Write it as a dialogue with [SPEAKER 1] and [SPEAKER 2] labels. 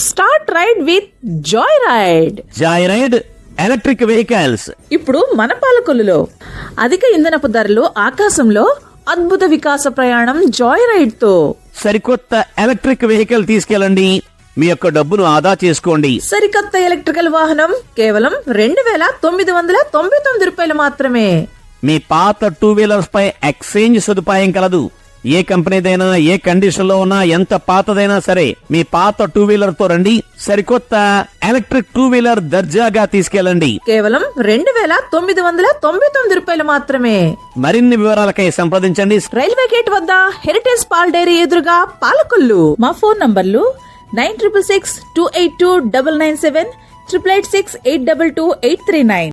[SPEAKER 1] Start ride with joy ride.
[SPEAKER 2] Joy ride electric vehicles
[SPEAKER 1] ఇప్పుడు మన పాలకొల్లులో అధిక ఇంధనపు ధరలు ఆకాశంలో, అద్భుత వికాస ప్రయాణం జాయ్ రైడ్ తో.
[SPEAKER 2] సరికొత్త ఎలక్ట్రిక్ వెహికల్ తీసుకెళ్ళండి, మీ యొక్క డబ్బును ఆదా చేసుకోండి.
[SPEAKER 1] సరికొత్త ఎలక్ట్రికల్ వాహనం కేవలం 2,999 రూపాయలు మాత్రమే.
[SPEAKER 2] మీ పాత 2 వీలర్స్ పై ఎక్స్చేంజ్ సదుపాయం కలదు. ఏ కంపెనీదైనా, ఏ కండిషన్ లో ఉన్నా, ఎంత పాతదైనా సరే మీ పాత 2 వీలర్ తో రండి. సరికొత్త ఎలక్ట్రిక్ 2 వీలర్ దర్జాగా తీసుకెళ్ళండి.
[SPEAKER 1] కేవలం 2,999 రూపాయలు మాత్రమే.
[SPEAKER 2] మరిన్ని వివరాలకై సంప్రదించండి.
[SPEAKER 1] రైల్వే గేట్ వద్ద హెరిటేజ్ పాల్ డైరీ ఎదురుగా పాలకొల్లు. మా ఫోన్ నంబర్లు 9662829997, 8868222839.